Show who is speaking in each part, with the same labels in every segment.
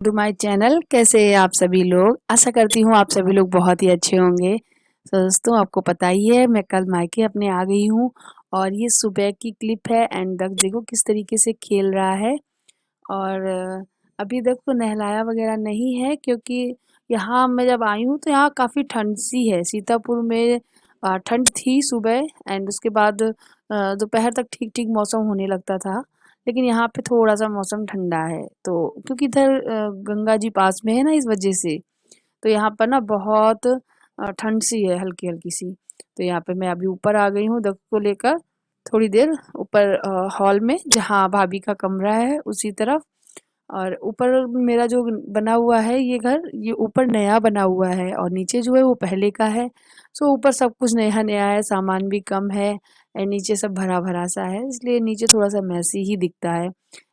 Speaker 1: To my channel. कैसे हैं आप सभी लोग? आशा करती हूँ आप सभी लोग बहुत ही अच्छे होंगे। तो दोस्तों, आपको पता ही है मैं कल मायके अपने आ गई हूँ और ये सुबह की क्लिप है। एंड दक देखो किस तरीके से खेल रहा है। और अभी तक तो नहलाया वगैरह नहीं है, क्योंकि यहाँ मैं जब आई हूँ तो यहाँ काफ़ी ठंड सी है। सीतापुर में ठंड थी सुबह, एंड उसके बाद दोपहर तक ठीक ठीक मौसम होने लगता था। लेकिन यहाँ पे थोड़ा सा मौसम ठंडा है, तो क्योंकि इधर गंगा जी पास में है ना, इस वजह से तो यहाँ पर ना बहुत ठंड सी है, हल्की हल्की सी। तो यहाँ पे मैं अभी ऊपर आ गई हूँ दक्ष को लेकर, थोड़ी देर ऊपर हॉल में, जहाँ भाभी का कमरा है उसी तरफ। और ऊपर मेरा जो बना हुआ है ये घर, ये ऊपर नया बना हुआ है और नीचे जो है वो पहले का है। सो ऊपर सब कुछ नया नया है, सामान भी कम है एंड नीचे सब भरा भरा सा है, इसलिए नीचे थोड़ा सा मैसी ही दिखता है।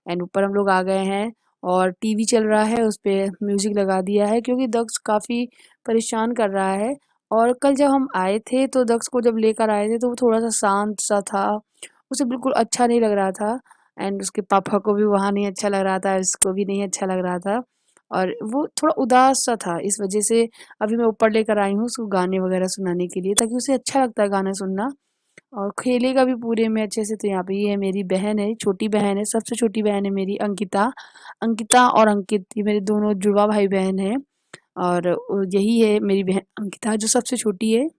Speaker 1: एंड ऊपर हम लोग आ गए हैं और टीवी चल रहा है, उस पे म्यूजिक लगा दिया है, क्योंकि दक्ष काफी परेशान कर रहा है। और कल जब हम आए थे तो दक्ष को जब लेकर आए थे तो वो थोड़ा सा शांत सा था, उसे बिल्कुल अच्छा नहीं लग रहा था। एंड उसके पापा को भी वहाँ नहीं अच्छा लग रहा था, इसको भी नहीं अच्छा लग रहा था और वो थोड़ा उदास सा था। इस वजह से अभी मैं ऊपर लेकर आई हूँ उसको गाने वगैरह सुनाने के लिए, ताकि उसे अच्छा लगता है गाना सुनना और खेलेगा भी पूरे में अच्छे से। तो यहाँ पे ये है, मेरी बहन है, छोटी बहन है, सबसे छोटी बहन है मेरी अंकिता। अंकिता और अंकित, ये मेरे दोनों जुड़वा भाई बहन हैं। और यही है मेरी बहन अंकिता जो सबसे छोटी है।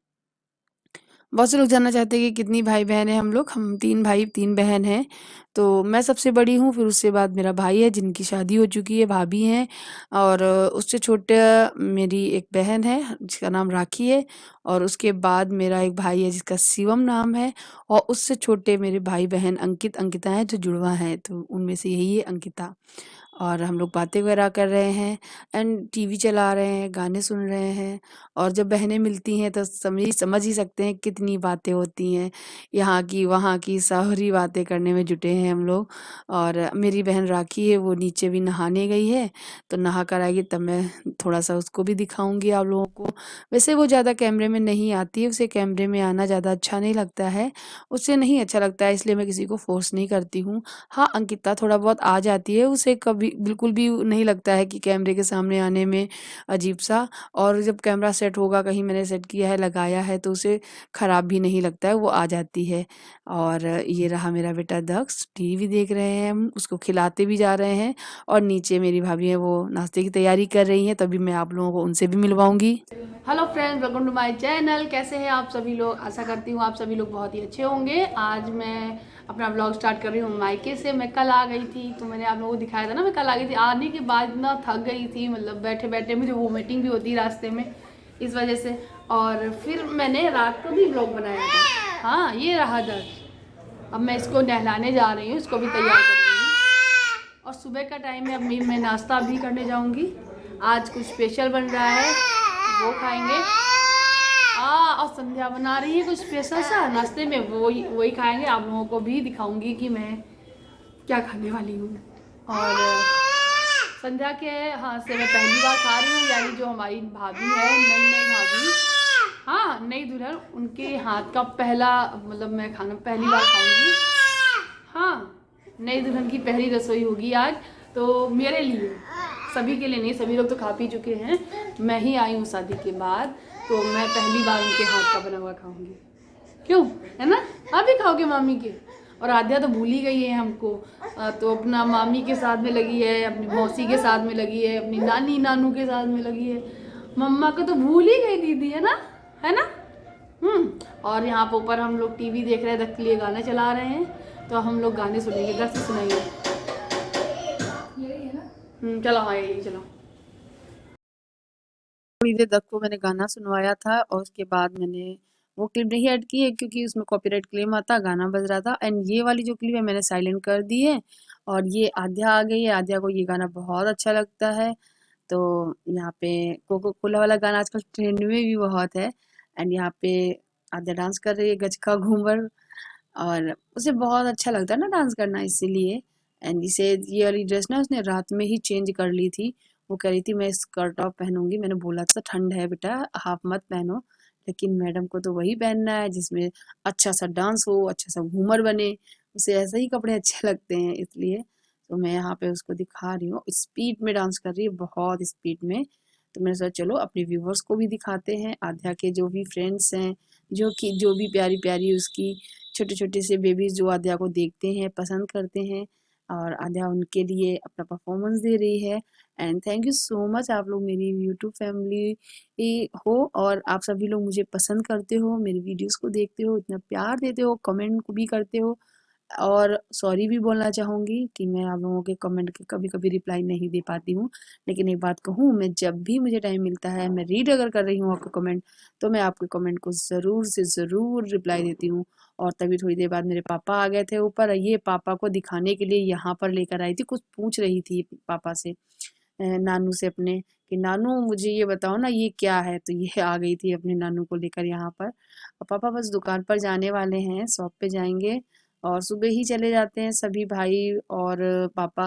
Speaker 1: बहुत से लोग जानना चाहते हैं कि कितनी भाई बहन हैं हम लोग। हम 3 भाई 3 बहन हैं। तो मैं सबसे बड़ी हूँ, फिर उससे बाद मेरा भाई है जिनकी शादी हो चुकी है, भाभी हैं। और उससे छोटे मेरी एक बहन है जिसका नाम राखी है। और उसके बाद मेरा एक भाई है जिसका शिवम नाम है। और उससे छोटे मेरे भाई बहन अंकित अंकिता हैं जो जुड़वा हैं, तो उनमें से यही है अंकिता। और हम लोग बातें वगैरह कर रहे हैं एंड टीवी चला रहे हैं, गाने सुन रहे हैं। और जब बहनें मिलती हैं तो समझ ही सकते हैं कितनी बातें होती हैं, यहाँ की वहाँ की सारी बातें करने में जुटे हैं हम लोग। और मेरी बहन राखी है, वो नीचे भी नहाने गई है, तो नहा कर आएगी तब मैं थोड़ा सा उसको भी दिखाऊंगी आप लोगों को। वैसे वो ज़्यादा कैमरे में नहीं आती है, उसे कैमरे में आना ज़्यादा अच्छा नहीं लगता है, उससे नहीं अच्छा लगता है, इसलिए मैं किसी को फोर्स नहीं करती हूँ। हाँ, अंकिता थोड़ा बहुत आ जाती है, उसे कभी बिल्कुल भी नहीं लगता है कि कैमरे के सामने आने में अजीब-सा। और जब कैमरा सेट होगा, कहीं मैंने सेट किया है, लगाया है, तो उसे खराब भी नहीं लगता है, वो आ जाती है। और ये रहा मेरा बेटा दक्ष, टीवी देख रहे हैं हम, उसको खिलाते भी जा रहे हैं। और नीचे मेरी भाभी है, वो नाश्ते की तैयारी कर रही हैं, तभी मैं आप लोगों को उनसे भी मिलवाऊँगी। Hello friends, welcome to my channel. कैसे हैं आप सभी लोग? आशा करती हूँ आप सभी लोग बहुत ही अच्छे होंगे। आज मैं अपना ब्लॉग स्टार्ट कर रही हूँ मायके से। मैं कल आ गई थी, तो मैंने आप लोगों को दिखाया था ना, मैं कल आ गई थी। आने के बाद ना थक गई थी, मतलब बैठे बैठे मुझे वोमिटिंग भी होती रास्ते में, इस वजह से। और फिर मैंने रात को भी ब्लॉग बनाया था। हाँ, ये रहा दर्द। अब मैं इसको नहलाने जा रही हूँ, इसको भी तैयार कर रही हूँ। और सुबह का टाइम है, अब मैं नाश्ता भी करने जाऊँगी। आज कुछ स्पेशल बन रहा है, वो खाएंगे। और संध्या बना रही है कुछ स्पेशल सा नाश्ते में, वही वही खाएंगे। आप लोगों को भी दिखाऊंगी कि मैं क्या खाने वाली हूँ। और संध्या के हाथ से मैं पहली बार खा रही हूँ, यानी जो हमारी भाभी है, नई नई भाभी, हाँ नई दुल्हन, उनके हाथ का पहला, मतलब मैं खाना पहली बार खाऊंगी। हाँ, नई दुल्हन की पहली रसोई होगी आज, तो मेरे लिए, सभी के लिए नहीं, सभी लोग तो खा पी चुके हैं। मैं ही आई हूँ शादी के बाद, तो मैं पहली बार उनके हाथ का बना हुआ खाऊंगी। क्यों, है ना? आप भी खाओगे मामी के? और आद्या तो भूल ही गई है हमको, तो अपना मामी के साथ में लगी है, अपनी मौसी के साथ में लगी है, अपनी नानी नानू के साथ में लगी है। मम्मा को तो भूल ही गई दीदी, है ना? है ना? और यहाँ पर ऊपर हम लोग टीवी देख रहे हैं, दक्ष के लिए गाना चला रहे हैं, तो हम लोग गाने सुनेंगे। दक्ष सुनाइए। यही है ना? चलो, हाँ यही, चलो। थोड़ी देर दक्ष को मैंने गाना सुनवाया था और उसके बाद मैंने वो क्लिप नहीं ऐड की है, क्योंकि उसमें कॉपीराइट क्लेम आता, गाना बज रहा था। एंड ये वाली जो क्लिप है मैंने साइलेंट कर दी है। और ये आद्या आ गई है, आद्या को ये गाना बहुत अच्छा लगता है। तो यहाँ पे कोको कोला वाला गाना आजकल ट्रेंड में भी बहुत है। एंड यहाँ पे आद्या डांस कर रही है गजका घूमर, और उसे बहुत अच्छा लगता है ना डांस करना, इसीलिए। एंड इसे ये वाली ड्रेस ना उसने रात में ही चेंज कर ली थी। वो कह रही थी मैं स्कर्ट टॉप पहनूंगी, मैंने बोला था ठंड है बेटा, हाफ मत पहनो। लेकिन मैडम को तो वही पहनना है जिसमें अच्छा सा डांस हो, अच्छा सा घूमर बने, उसे ऐसे ही कपड़े अच्छे लगते हैं, इसलिए। तो मैं यहाँ पे उसको दिखा रही हूँ, स्पीड में डांस कर रही है, बहुत स्पीड में। तो मैंने सोचा चलो अपने व्यूवर्स को भी दिखाते हैं, आध्या के जो भी फ्रेंड्स हैं, जो भी प्यारी प्यारी उसकी छोटे छोटे से बेबीज जो आध्या को देखते हैं, पसंद करते हैं, और आध्या उनके लिए अपना परफॉर्मेंस दे रही है। And thank you so much, आप लोग मेरी यूट्यूब फैमिली हो और आप सभी लोग मुझे पसंद करते हो, मेरी वीडियोस को देखते हो, इतना प्यार देते हो, कमेंट भी करते हो। और सॉरी भी बोलना चाहूँगी कि मैं आप लोगों के कमेंट के कभी-कभी रिप्लाई नहीं दे पाती हूँ। लेकिन एक बात कहूँ, मैं जब भी मुझे टाइम मिलता है, मैं रीड अगर कर रही हूँ आपके कमेंट, तो मैं आपके कमेंट को ज़रूर से ज़रूर रिप्लाई देती हूँ। और तभी थोड़ी देर बाद मेरे पापा आ गए थे ऊपर, ये पापा को दिखाने के लिए यहाँ पर लेकर आई थी, कुछ पूछ रही थी पापा से, नानू से अपने, कि नानू मुझे ये बताओ ना ये क्या है? तो ये आ गई थी अपने नानू को लेकर यहाँ पर। और पापा बस दुकान पर जाने वाले हैं, शॉप पे जाएँगे और सुबह ही चले जाते हैं सभी भाई और पापा,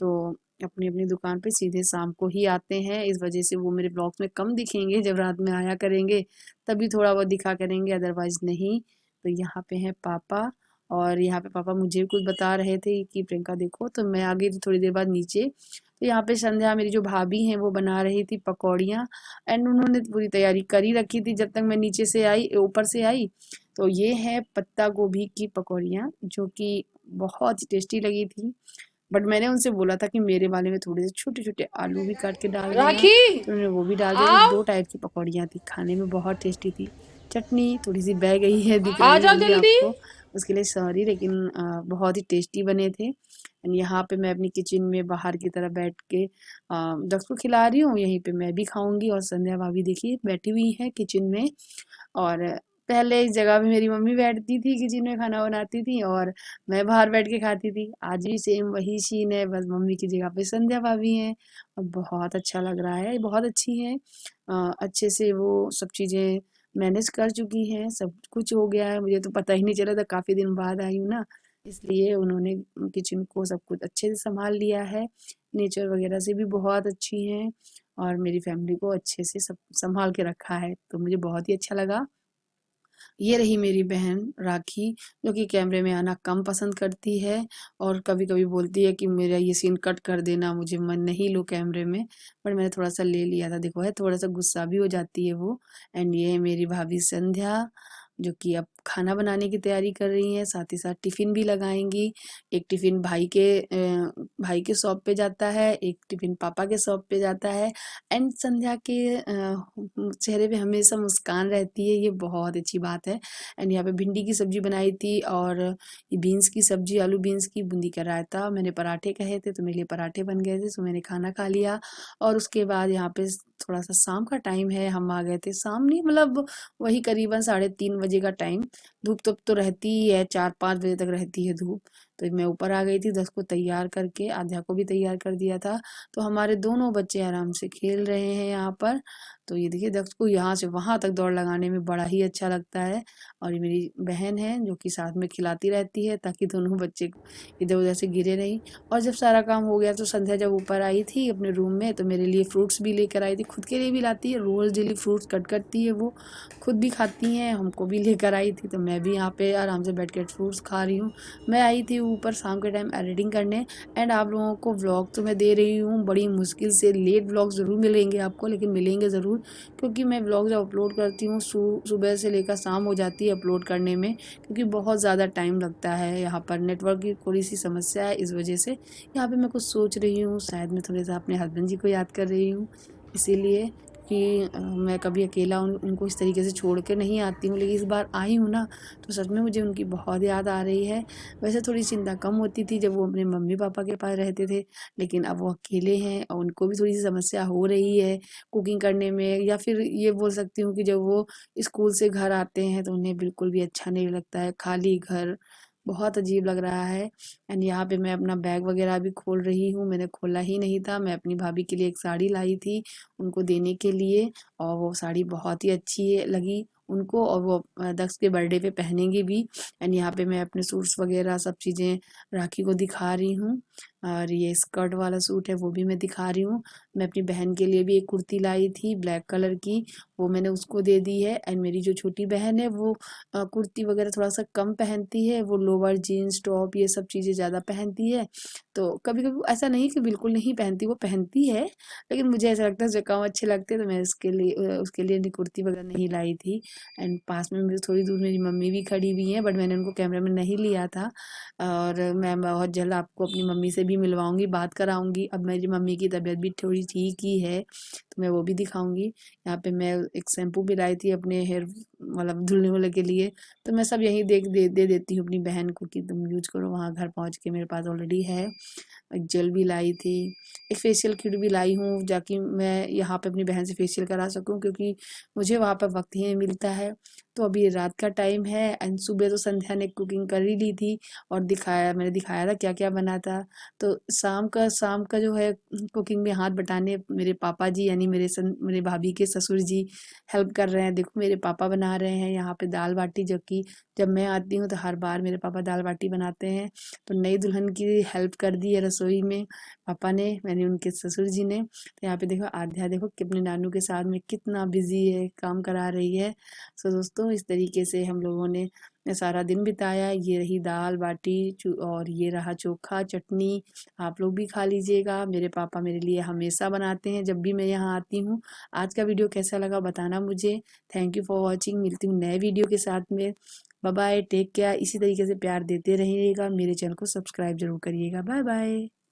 Speaker 1: तो अपनी-अपनी दुकान पे सीधे शाम को ही आते हैं। इस वजह से वो मेरे ब्लॉग्स में कम दिखेंगे, जब रात में आया करेंगे तभी थोड़ा बहुत दिखा करेंगे, अदरवाइज़ नहीं। तो यहाँ पे हैं पापा, और यहाँ पे पापा मुझे भी कुछ बता रहे थे कि प्रियंका देखो, तो मैं आ गई थी थोड़ी देर बाद नीचे। तो यहाँ पे संध्या मेरी जो भाभी हैं वो बना रही थी पकौड़ियाँ, एंड उन्होंने पूरी तैयारी कर ही रखी थी जब तक मैं नीचे से आई, ऊपर से आई। तो ये है पत्ता गोभी की पकौड़ियाँ, जो कि बहुत ही टेस्टी लगी थी। बट मैंने उनसे बोला था कि मेरे वाले में थोड़े से छोटे-छोटे आलू भी काट के डाल देना,
Speaker 2: राखी
Speaker 1: तो उन्होंने वो भी डाल दिया। तो
Speaker 2: आओ
Speaker 1: 2 टाइप की पकौड़ियाँ थी, खाने में बहुत टेस्टी थी। चटनी थोड़ी-सी बह गई है, दिख
Speaker 2: आ
Speaker 1: रही
Speaker 2: जाओ
Speaker 1: होंगी
Speaker 2: जल्दी।
Speaker 1: आपको, उसके लिए सॉरी, लेकिन बहुत ही टेस्टी बने थे। एंड यहाँ पे मैं अपनी किचन में बाहर की तरफ बैठ के दक्ष को खिला रही हूँ, यहीं पे मैं भी खाऊँगी, और संध्या भाभी देखिए बैठी हुई हैं किचन में। और पहले इस जगह पे मेरी मम्मी बैठती थी, किचन में खाना बनाती थी, और मैं बाहर बैठ के खाती थी। आज भी सेम वही सीन है, बस मम्मी की जगह पे संध्या भाभी हैं, और बहुत अच्छा लग रहा है, बहुत अच्छी हैं। अच्छे से वो सब चीज़ें मैनेज कर चुकी हैं, सब कुछ हो गया है, मुझे तो पता ही नहीं चला था, काफ़ी दिन बाद आई हूँ ना, इसलिए उन्होंने किचन को सब कुछ अच्छे से सँभाल लिया है। नेचर वगैरह से भी बहुत अच्छी हैं, और मेरी फैमिली को अच्छे से सब सँभाल के रखा है, तो मुझे बहुत ही अच्छा लगा। ये रही मेरी बहन राखी, जो कि कैमरे में आना कम पसंद करती है, और कभी-कभी बोलती है कि मेरा ये सीन कट कर देना, मुझे मैं नहीं लूँ कैमरे में। पर मैंने थोड़ा-सा ले लिया था, देखो है थोड़ा-सा गुस्सा भी हो जाती है वो। एंड ये है मेरी भाभी संध्या, जो कि अब खाना बनाने की तैयारी कर रही हैं, साथ ही साथ टिफ़िन भी लगाएँगी। एक टिफ़िन भाई के शॉप पे जाता है, एक टिफ़िन पापा के शॉप पे जाता है। एंड संध्या के चेहरे पे हमेशा मुस्कान रहती है, ये बहुत अच्छी बात है। एंड यहाँ पे भिंडी की सब्जी बनाई थी, और ये बीन्स की सब्जी, आलू बीन्स की, बूंदी का रायता, मैंने पराठे कहे थे तो मेरे लिए पराठे बन गए थे, तो मैंने खाना खा लिया। और उसके बाद यहाँ पे थोड़ा सा शाम का टाइम है, हम आ गए थे, शाम नहीं मतलब वही करीबन 3:30 बजे का टाइम। धूप तो रहती ही है, 4-5 बजे तक रहती है धूप। तो मैं ऊपर आ गई थी, 10 को तैयार करके, आध्या को भी तैयार कर दिया था। तो हमारे दोनों बच्चे आराम से खेल रहे हैं यहाँ पर। तो ये देखिए दक्ष को यहाँ से वहाँ तक दौड़ लगाने में बड़ा ही अच्छा लगता है। और ये मेरी बहन है, जो कि साथ में खिलाती रहती है, ताकि दोनों बच्चे इधर-उधर से गिरे नहीं। और जब सारा काम हो गया, तो संध्या जब ऊपर आई थी अपने रूम में, तो मेरे लिए फ्रूट्स भी लेकर आई थी, खुद के लिए भी लाती है, रोज़ डेली फ्रूट्स कट करती है वो, खुद भी खाती हैं, हमको भी लेकर आई थी। तो मैं भी यहाँ पे आराम से बैठ के फ्रूट्स खा रही हूँ। मैं आई थी ऊपर शाम के टाइम एडिटिंग करने, एंड आप लोगों को व्लॉग तो मैं दे रही हूँ, बड़ी मुश्किल से लेट व्लॉग ज़रूर मिलेंगे आपको, लेकिन मिलेंगे ज़रूर, क्योंकि मैं व्लॉग जब अपलोड करती हूँ सुबह से लेकर शाम हो जाती है अपलोड करने में, क्योंकि बहुत ज़्यादा टाइम लगता है, यहाँ पर नेटवर्क की थोड़ी सी समस्या है, इस वजह से। यहाँ पे मैं कुछ सोच रही हूँ, शायद मैं थोड़ा सा अपने हस्बैंड जी को याद कर रही हूँ, इसीलिए कि मैं कभी अकेला उनको इस तरीके से छोड़ के नहीं आती हूँ, लेकिन इस बार आई हूँ ना, तो सच में मुझे उनकी बहुत याद आ रही है। वैसे थोड़ी चिंता कम होती थी जब वो अपने मम्मी पापा के पास रहते थे, लेकिन अब वो अकेले हैं और उनको भी थोड़ी सी समस्या हो रही है कुकिंग करने में, या फिर ये बोल सकती हूँ कि जब वो स्कूल से घर आते हैं तो उन्हें बिल्कुल भी अच्छा नहीं लगता है, खाली घर बहुत अजीब लग रहा है। एंड यहाँ पे मैं अपना बैग वगैरह भी खोल रही हूँ, मैंने खोला ही नहीं था, मैं अपनी भाभी के लिए एक साड़ी लाई थी उनको देने के लिए, और वो साड़ी बहुत ही अच्छी लगी उनको, और वो दक्ष के बर्थडे पे पहनेंगे भी। एंड यहाँ पे मैं अपने सूट्स वगैरह सब चीज़ें राखी को दिखा रही हूँ। और ये स्कर्ट वाला सूट है वो भी मैं दिखा रही हूँ। मैं अपनी बहन के लिए भी एक कुर्ती लाई थी ब्लैक कलर की, वो मैंने उसको दे दी है। एंड मेरी जो छोटी बहन है वो कुर्ती वगैरह थोड़ा सा कम पहनती है, वो लोअर जीन्स टॉप ये सब चीज़ें ज़्यादा पहनती है। तो कभी कभी ऐसा नहीं कि बिल्कुल नहीं पहनती, वो पहनती है, लेकिन मुझे ऐसा लगता है जो कम अच्छे लगते हैं तो मैं उसके लिए कुर्ती वगैरह नहीं लाई थी। एंड पास में मेरे थोड़ी दूर मेरी मम्मी भी खड़ी हुई हैं, बट मैंने उनको कैमरे में नहीं लिया था। और मैं बहुत जल्द आपको अपनी मम्मी से भी मिलवाऊंगी, बात कराऊंगी। अब मेरी मम्मी की तबीयत भी थोड़ी ठीक ही है तो मैं वो भी दिखाऊंगी। यहाँ पे मैं एक शैम्पू भी लाई थी अपने हेयर मतलब धुलने वाले के लिए, तो मैं सब यहीं दे देती हूँ अपनी बहन को कि तुम यूज करो, वहाँ घर पहुँच के मेरे पास ऑलरेडी है। एक जेल भी लाई थी, एक फेशियल किट भी लाई हूँ जाकि मैं यहाँ पे अपनी बहन से फेशियल करा सकूँ, क्योंकि मुझे वहाँ पर वक्त ही नहीं मिलता है। तो अभी रात का टाइम है एंड सुबह तो संध्या ने कुकिंग कर ही ली थी और मैंने दिखाया था क्या क्या बना था। तो शाम का जो है कुकिंग में हाथ बटाने मेरे पापा जी यानी मेरे भाभी के ससुर जी हेल्प कर रहे हैं। देखो मेरे पापा बना रहे हैं यहाँ पे दाल बाटी, जो कि जब मैं आती हूँ तो हर बार मेरे पापा दाल बाटी बनाते हैं। तो नई दुल्हन की हेल्प कर दी है रसोई में पापा ने, मैंने उनके ससुर जी ने। तो यहाँ पे देखो आध्या देखो कि अपने नानू के साथ में कितना बिजी है, काम करा रही है। सो दोस्तों इस तरीके से हम लोगों ने सारा दिन बिताया। ये रही दाल बाटी और ये रहा चोखा चटनी, आप लोग भी खा लीजिएगा। मेरे पापा मेरे लिए हमेशा बनाते हैं जब भी मैं यहाँ आती हूँ। आज का वीडियो कैसा लगा बताना मुझे। थैंक यू फॉर वॉचिंग, मिलती हूँ नए वीडियो के साथ में। Bye bye, take care. इसी तरीके से प्यार देते रहिएगा, मेरे चैनल को सब्सक्राइब जरूर करिएगा। Bye bye.